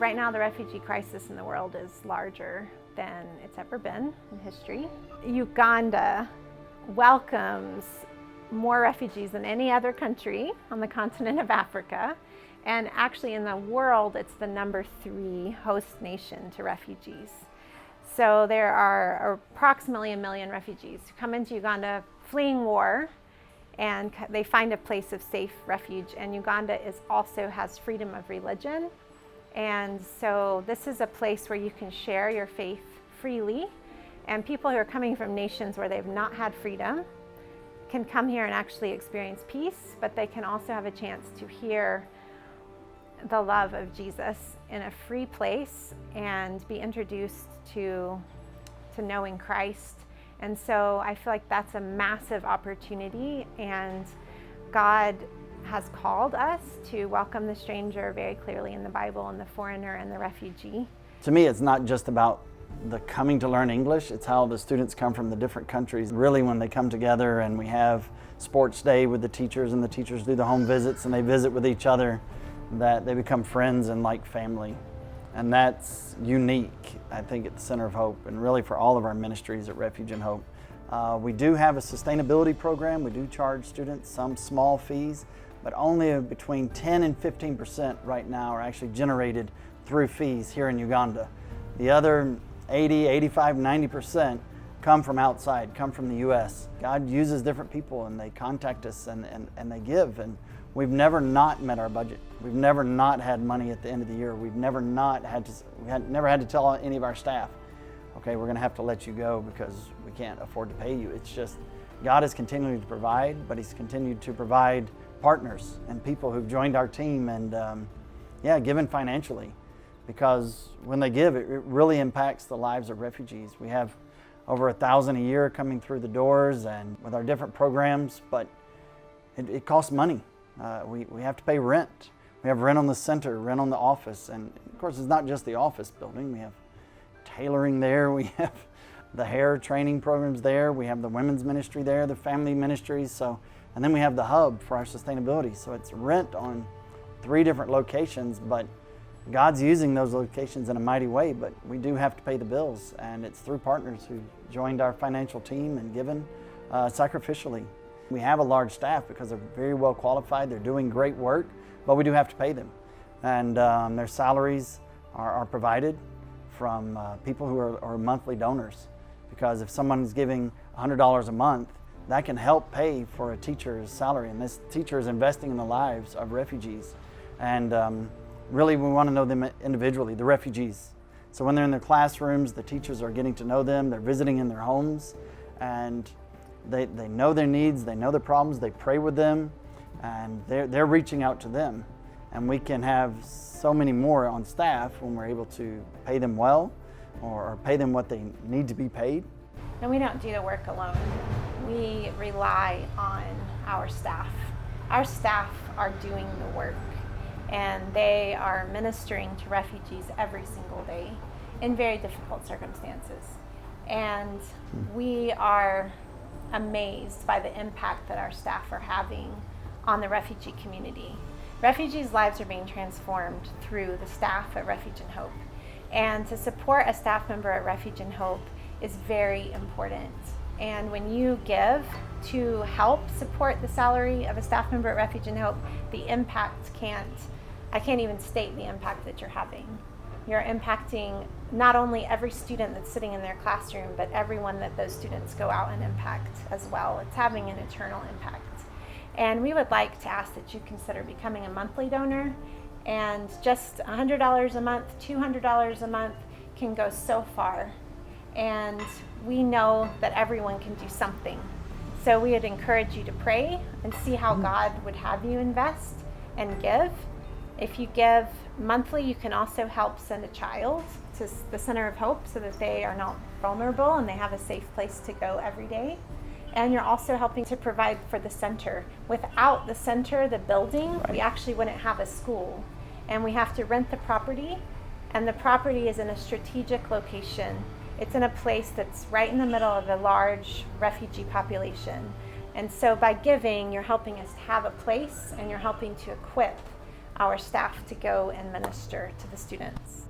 Right now, the refugee crisis in the world is larger than it's ever been in history. Uganda welcomes more refugees than any other country on the continent of Africa. And actually in the world, it's the number 3 host nation to refugees. So there are approximately 1 million refugees who come into Uganda fleeing war, and they find a place of safe refuge. And Uganda also has freedom of religion. And so this is a place where you can share your faith freely. And people who are coming from nations where they've not had freedom can come here and actually experience peace, but they can also have a chance to hear the love of Jesus in a free place and be introduced to knowing Christ. And so I feel like that's a massive opportunity, and God has called us to welcome the stranger very clearly in the Bible, and the foreigner and the refugee. To me, it's not just about the coming to learn English, it's how the students come from the different countries. Really, when they come together and we have sports day with the teachers, and the teachers do the home visits and they visit with each other, that they become friends and like family. And that's unique, I think, at the Center of Hope, and really for all of our ministries at Refuge and Hope. We do have a sustainability program. We do charge students some small fees, but only between 10 and 15% right now are actually generated through fees here in Uganda. The other 80, 85, 90% come from outside, come from the U.S. God uses different people, and they contact us and they give. And we've never not met our budget. We've never not had money at the end of the year. We've never had to tell any of our staff, okay, we're going to have to let you go because we can't afford to pay you. It's just God is continuing to provide, but He's continued to provide partners and people who've joined our team and given financially, because when they give, it really impacts the lives of refugees. We have over 1,000 a year coming through the doors, and with our different programs, but it costs money. We have to pay rent. We have rent on the center, rent on the office, and of course it's not just the office building. We have tailoring there, we have the hair training programs there, we have the women's ministry there, the family ministries, and then we have the hub for our sustainability. So it's rent on 3 different locations, but God's using those locations in a mighty way, but we do have to pay the bills, and it's through partners who joined our financial team and given sacrificially. We have a large staff because they're very well qualified, they're doing great work, but we do have to pay them. And their salaries are provided from people who are monthly donors, because if someone's giving $100 a month, that can help pay for a teacher's salary, and this teacher is investing in the lives of refugees. And really, we want to know them individually, the refugees. So when they're in their classrooms, the teachers are getting to know them, they're visiting in their homes, and they know their needs, they know their problems, they pray with them, and they're reaching out to them. And we can have so many more on staff when we're able to pay them well, or pay them what they need to be paid. And we don't do the work alone. We rely on our staff. Our staff are doing the work, and they are ministering to refugees every single day in very difficult circumstances. And we are amazed by the impact that our staff are having on the refugee community. Refugees' lives are being transformed through the staff at Refuge and Hope. And to support a staff member at Refuge and Hope is very important. And when you give to help support the salary of a staff member at Refuge and Hope, the impact I can't even state the impact that you're having. You're impacting not only every student that's sitting in their classroom, but everyone that those students go out and impact as well. It's having an eternal impact. And we would like to ask that you consider becoming a monthly donor, and just $100 a month, $200 a month can go so far. And we know that everyone can do something. So we would encourage you to pray and see how God would have you invest and give. If you give monthly, you can also help send a child to the Center of Hope so that they are not vulnerable and they have a safe place to go every day. And you're also helping to provide for the center. Without the center, the building, we actually wouldn't have a school. And we have to rent the property, and the property is in a strategic location. It's in a place that's right in the middle of a large refugee population. And so by giving, you're helping us have a place, and you're helping to equip our staff to go and minister to the students.